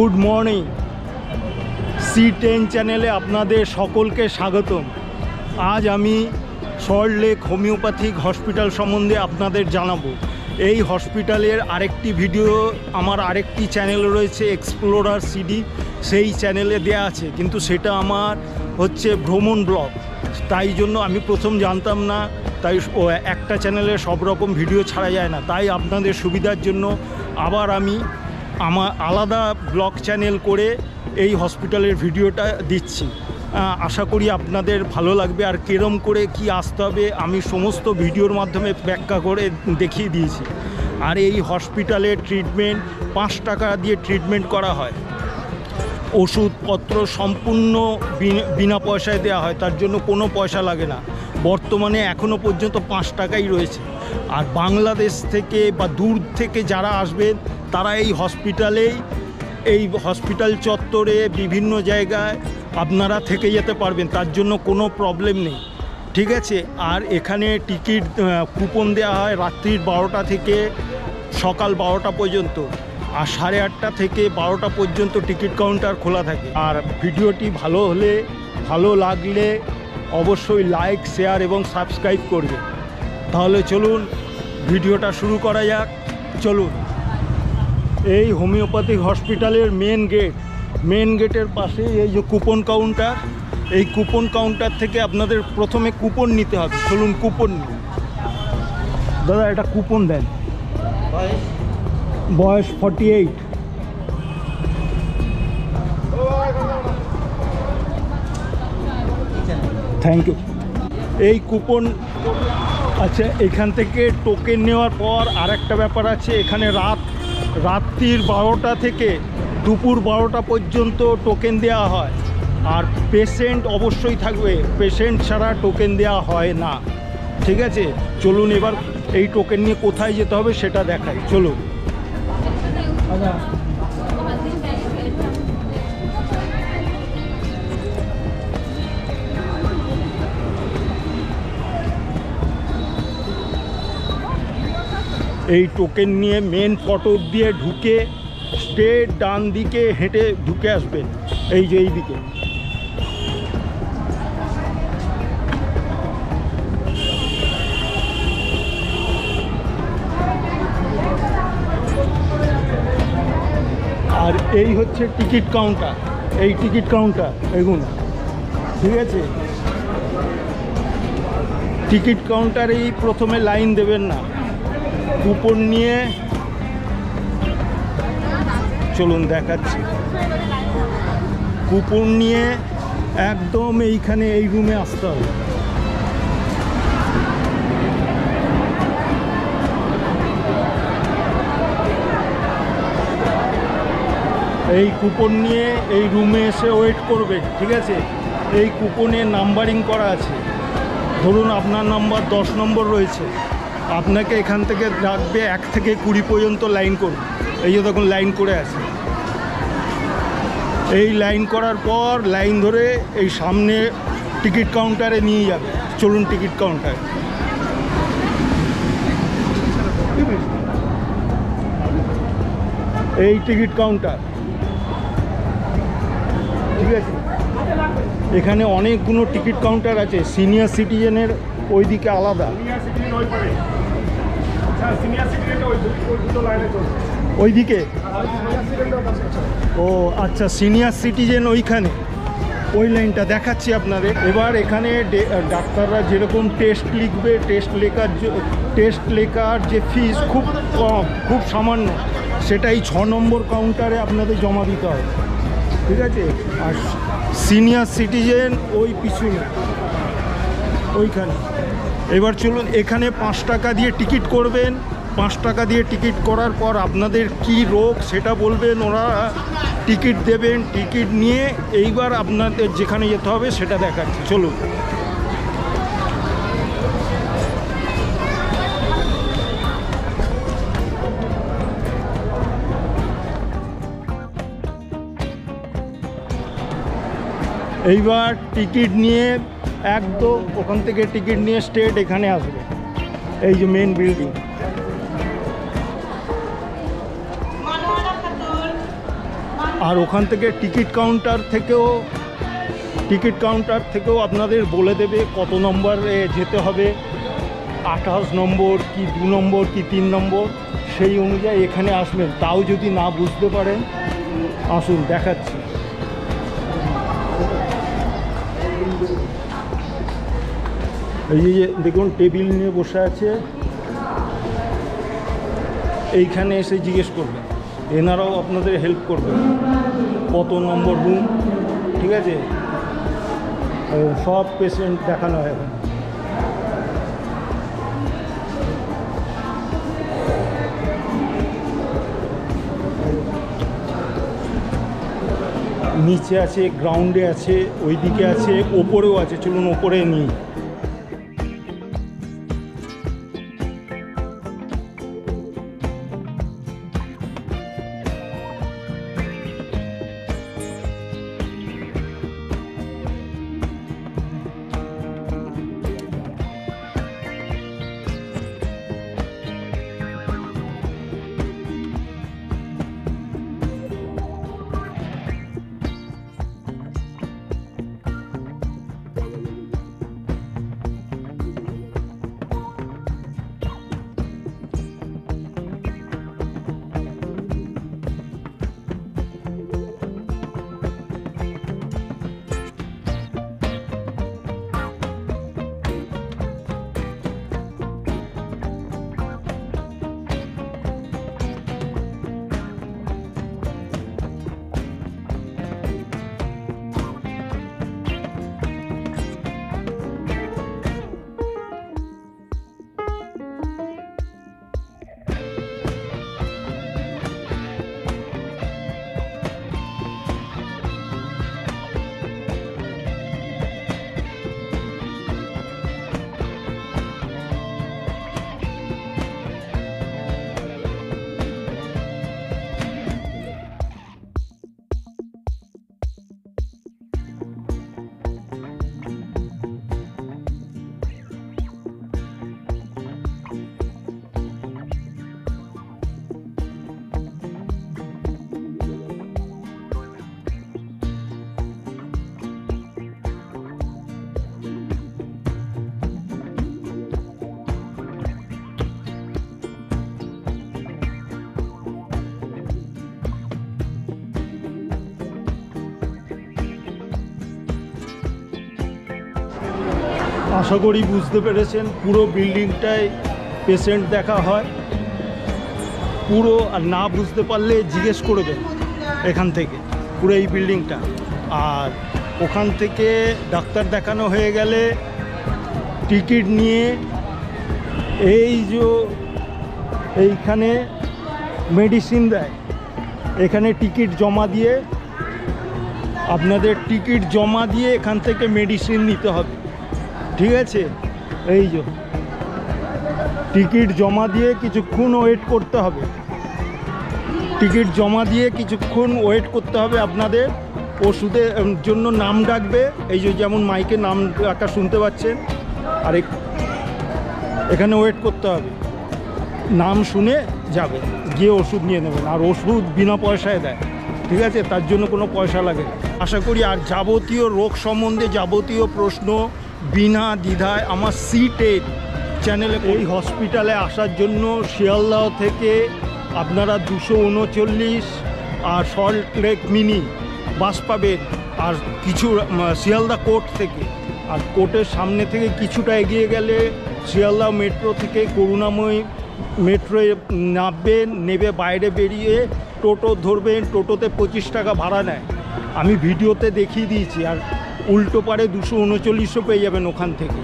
Good morning. C10 চ্যানেলে আপনাদের সকলকে স্বাগতম। আজ আমি সল্টলেক হোমিওপ্যাথিক হসপিটাল সম্বন্ধে আপনাদের জানাবো। এই হসপিটালের আরেকটি ভিডিও আমার আরেকটি চ্যানেল রয়েছে এক্সপ্লোরার সিডি, সেই চ্যানেলে দেয়া আছে, কিন্তু সেটা আমার হচ্ছে ভ্রমণ ব্লগ। তাই জন্য আমি প্রথম জানতাম না, তাই একটা চ্যানেলে সব রকম ভিডিও ছাড়া যায় না। তাই আপনাদের সুবিধার জন্য আবার আমি আমার আলাদা ব্লগ চ্যানেল করে এই হসপিটালের ভিডিওটা দিচ্ছি। আশা করি আপনাদের ভালো লাগবে। আর কিরম করে কি আসতে হবে আমি সমস্ত ভিডিওর মাধ্যমে ব্যাখ্যা করে দেখিয়ে দিয়েছি। আর এই হসপিটালের ট্রিটমেন্ট 5 টাকা দিয়ে ট্রিটমেন্ট করা হয়। ওষুধপত্র সম্পূর্ণ বিনা পয়সায় দেওয়া হয়, তার জন্য কোনো পয়সা লাগে না। বর্তমানে এখনও পর্যন্ত 5 টাকাই রয়েছে। আর বাংলাদেশ থেকে বা দূর থেকে যারা আসবেন তারা এই হসপিটাল চত্বরে বিভিন্ন জায়গায় আপনারা থেকে যেতে পারবেন, তার জন্য কোনো প্রবলেম নেই, ঠিক আছে। আর এখানে টিকিট কুপন দেওয়া হয় রাত্রির 12টা থেকে সকাল 12টা পর্যন্ত, আর 8:30 থেকে 12টা পর্যন্ত টিকিট কাউন্টার খোলা থাকে। আর ভিডিওটি ভালো লাগলে অবশ্যই লাইক, শেয়ার এবং সাবস্ক্রাইব করবে। তাহলে চলুন ভিডিওটা শুরু করা যাক। চলুন। এই হোমিওপ্যাথিক হসপিটালের মেন গেটের পাশে এই যে কুপন কাউন্টার, এই কুপন কাউন্টার থেকে আপনাদের প্রথমে কুপন নিতে হবে। চলুন কুপন নিন। দাদা এটা কুপন দেন। বয়স 48। Thank you. এই কুপন আচ্ছা, এখান থেকে টোকেন নেওয়ার পর আরেকটা ব্যাপার আছে, এখানে রাত্রির 12টা থেকে দুপুর 12টা পর্যন্ত টোকেন দেওয়া হয়। আর পেশেন্ট অবশ্যই থাকবে, পেশেন্ট ছাড়া টোকেন দেওয়া হয় না, ঠিক আছে। চলুন এবার এই টোকেন নিয়ে কোথায় যেতে হবে সেটা দেখাই। চলুন। এই টোকেন নিয়ে মেন ফটক দিয়ে ঢুকে স্ট্রেট ডান দিকে হেঁটে ঢুকে আসবেন, এই যে এই দিকে। আর এই হচ্ছে টিকিট কাউন্টার, এই টিকিট কাউন্টার এগুলো, ঠিক আছে। টিকিট কাউন্টারেই প্রথমে লাইন দেবেন না, কুপন নিয়ে চলুন দেখাচ্ছি। কুপন নিয়ে একদম এইখানে এই রুমে আসতে হবে। এই কুপন নিয়ে এই রুমে এসে ওয়েট করবেন, ঠিক আছে। এই কুপনে নাম্বারিং করা আছে। ধরুন আপনার নাম্বার 10 নম্বর রয়েছে, আপনাকে এখান থেকে রাখবে 1 থেকে 20 পর্যন্ত লাইন করবে। এই যে তখন লাইন করে আছে। এই লাইন করার পর লাইন ধরে এই সামনে টিকিট কাউন্টারে নিয়ে যাবে। চলুন টিকিট কাউন্টারে। এই টিকিট কাউন্টার, ঠিক আছে। এখানে অনেকগুলো টিকিট কাউন্টার আছে। সিনিয়র সিটিজেনের ওইদিকে আলাদা, ওইদিকে। ও আচ্ছা, সিনিয়র সিটিজেন ওইখানে, ওই লাইনটা দেখাচ্ছি আপনাদের। এবার এখানে ডাক্তাররা যেরকম টেস্ট লিখবে, টেস্ট লেখার যে ফিস খুব কম, খুব সামান্য, সেটাই 6 নম্বর কাউন্টারে আপনাদের জমা দিতে হবে, ঠিক আছে। আর সিনিয়র সিটিজেন ওই পিছনে ওইখানে। এবার চলুন, এখানে 5 টাকা দিয়ে টিকিট করবেন। 5 টাকা দিয়ে টিকিট করার পর আপনাদের কি রোগ সেটা বলবেন, ওরা টিকিট দেবেন। টিকিট নিয়ে এইবার আপনাদের যেখানে যেতে হবে সেটা দেখাচ্ছি। চলুন। এইবার টিকিট নিয়ে একদম ওখান থেকে টিকিট নিয়ে স্ট্রেট এখানে আসবে, এই যে মেন বিল্ডিং। আর ওখান থেকে টিকিট কাউন্টার থেকেও আপনাদের বলে দেবে কত নম্বরে যেতে হবে, 28 নম্বর কি 2 নম্বর কি 3 নম্বর, সেই অনুযায়ী এখানে আসবেন। তাও যদি না বুঝতে পারেন, আসুন দেখাচ্ছি। এই যে দেখুন টেবিল নিয়ে বসে আছে, এইখানে এসে জিজ্ঞেস করবেন, এনারাও আপনাদের হেল্প করবে কত নম্বর রুম। ঠিক আছে, সব পেশেন্ট দেখানো হয় এখন। নিচে আছে, গ্রাউন্ডে আছে, ওইদিকে আছে, ওপরেও আছে। চলুন ওপরে নিই। আশা করি বুঝতে পেরেছেন, পুরো বিল্ডিংটায় পেশেন্ট দেখা হয় পুরো। আর না বুঝতে পারলে জিজ্ঞেস করবেন এখান থেকে, পুরো এই বিল্ডিংটা। আর ওখান থেকে ডাক্তার দেখানো হয়ে গেলে টিকিট নিয়ে এই যে এইখানে মেডিসিন দেয়, এখানে টিকিট জমা দিয়ে, আপনাদের টিকিট জমা দিয়ে এখান থেকে মেডিসিন নিতে হবে। ঠিক আছে, এই যে টিকিট জমা দিয়ে কিছুক্ষণ ওয়েট করতে হবে, টিকিট জমা দিয়ে কিছুক্ষণ ওয়েট করতে হবে। আপনাদের ওষুধের জন্য নাম ডাকবে, এই যে যেমন মাইকে নাম ডাকা শুনতে পাচ্ছেন। আর এখানে ওয়েট করতে হবে, নাম শুনে যাবে, গিয়ে ওষুধ নিয়ে নেবেন। আর ওষুধ বিনা পয়সায় দেয়, ঠিক আছে, তার জন্য কোনো পয়সা লাগে না। আশা করি আর যাবতীয় রোগ সম্বন্ধে যাবতীয় প্রশ্ন বিনা দ্বিধায় আমার C10 চ্যানেলে। এই হসপিটালে আসার জন্য শিয়ালদহ থেকে আপনারা 239 আর সল্ট লেক মিনি বাস পাবেন। আর কিছু শিয়ালদহ কোর্ট থেকে, আর কোর্টের সামনে থেকে কিছুটা এগিয়ে গেলে শিয়ালদহ মেট্রো থেকে করুণাময়ী মেট্রোয় নামবেন, নেবে বাইরে বেরিয়ে টোটো ধরবেন। টোটোতে 25 টাকা ভাড়া নেয়, আমি ভিডিওতে দেখিয়ে দিয়েছি। আর উল্টো পারে 239ও পেয়ে যাবেন ওখান থেকে।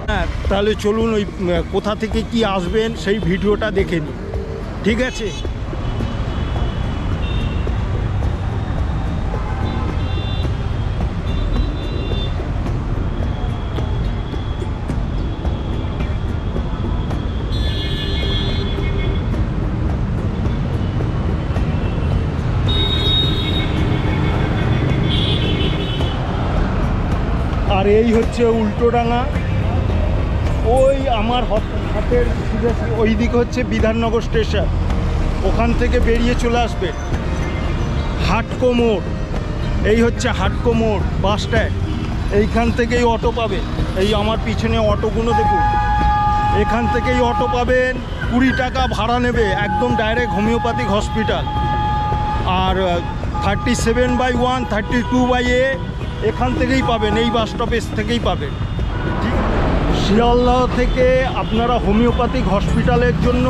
হ্যাঁ, তাহলে চলুন ওই কোথা থেকে কি আসবেন সেই ভিডিওটা দেখে নিন, ঠিক আছে। আর এই হচ্ছে উল্টোডাঙ্গা, ওই আমার হাতের ওই দিকে হচ্ছে বিধাননগর স্টেশন। ওখান থেকে বেরিয়ে চলে আসবেন হাটকো মোড়, এই হচ্ছে হাটকো মোড় বাস স্ট্যান্ড। এইখান থেকেই অটো পাবে, এই আমার পিছনে অটোগুলো দেখুন, এখান থেকেই অটো পাবেন, 20 টাকা ভাড়া নেবে, একদম ডাইরেক্ট হোমিওপ্যাথিক হসপিটাল। আর 37/1, 32/A এখান থেকেই পাবেন, এই বাস স্টপেজ থেকেই পাবেন। ঠিক, শিয়ালদহ থেকে আপনারা হোমিওপ্যাথিক হসপিটালের জন্য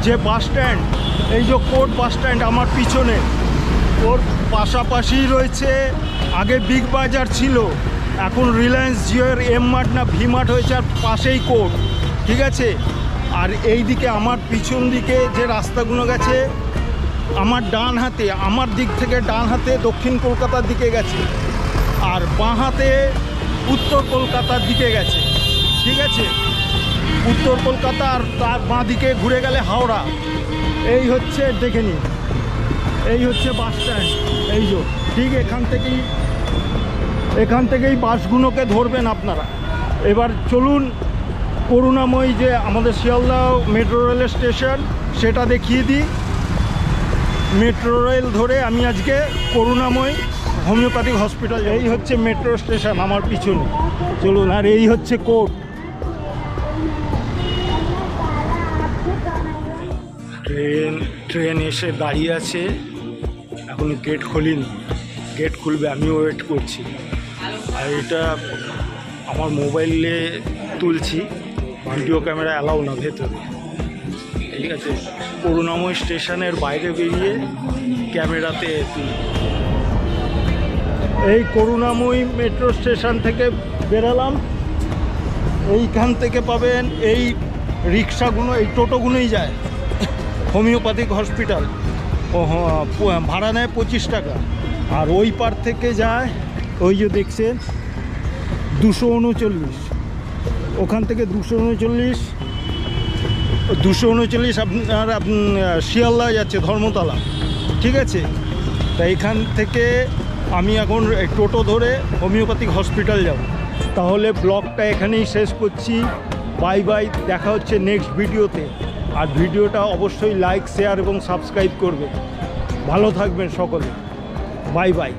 যে বাস স্ট্যান্ড, এই যে কোর্ট বাস স্ট্যান্ড আমার পিছনে, ওর পাশাপাশি রয়েছে, আগে বিগ বাজার ছিল, এখন রিলায়েন্স জিওর এম মার্ট না ভি মার্ট হয়েছে, আর পাশেই কোর্ট। ঠিক আছে, আর এই দিকে আমার পিছন দিকে যে রাস্তাগুলো গেছে, আমার ডান হাতে, আমার দিক থেকে ডান হাতে দক্ষিণ কলকাতার দিকে গেছে, আর বাঁ হাতে উত্তর কলকাতার দিকে গেছে। ঠিক আছে, উত্তর কলকাতা, আর তার বাঁ দিকে ঘুরে গেলে হাওড়া। এই হচ্ছে, দেখে নিন, এই হচ্ছে বাস স্ট্যান্ড। এই যে ঠিক এখান থেকেই বাসগুলোকে ধরবেন আপনারা। এবার চলুন করুণাময়ী যে আমাদের শিয়ালদহ মেট্রো রেলের স্টেশন, সেটা দেখিয়ে দিই। মেট্রো রেল ধরে আমি আজকে করুণাময়ী হোমিওপ্যাথিক হসপিটাল। এই হচ্ছে মেট্রো স্টেশন আমার পিছনে, চলুন। আর এই হচ্ছে কোর্ট। ট্রেন এসে দাঁড়িয়ে আছে, এখন গেট খোলেনি, গেট খুলবে, আমিও ওয়েট করছি। আর এটা আমার মোবাইলে তুলছি, ভিডিও ক্যামেরা অ্যালাউ না ভেতরে। ঠিক আছে, করুণাময়ী স্টেশনের বাইরে বেরিয়ে ক্যামেরাতে তুলি। এই করুণাময়ী মেট্রো স্টেশন থেকে বেরালাম, এইখান থেকে পাবেন এই রিক্সাগুলো, এই টোটোগুলোই যায় হোমিওপ্যাথিক হসপিটাল। ভাড়া নেয় 25 টাকা। আর ওই পার থেকে যায়, ওই যে দেখছেন 239, ওখান থেকে 239 আপনার শিয়ালদা যাচ্ছে, ধর্মতলা। ঠিক আছে, তা এখান থেকে আমি এখন টোটো ধরে হোমিওপ্যাথিক হসপিটাল যাব। তাহলে ব্লগটা এখানেই শেষ করছি। বাই বাই, দেখা হচ্ছে নেক্সট ভিডিওতে। আর ভিডিওটা অবশ্যই লাইক, শেয়ার এবং সাবস্ক্রাইব করবে। ভালো থাকবেন সকলে, বাই বাই।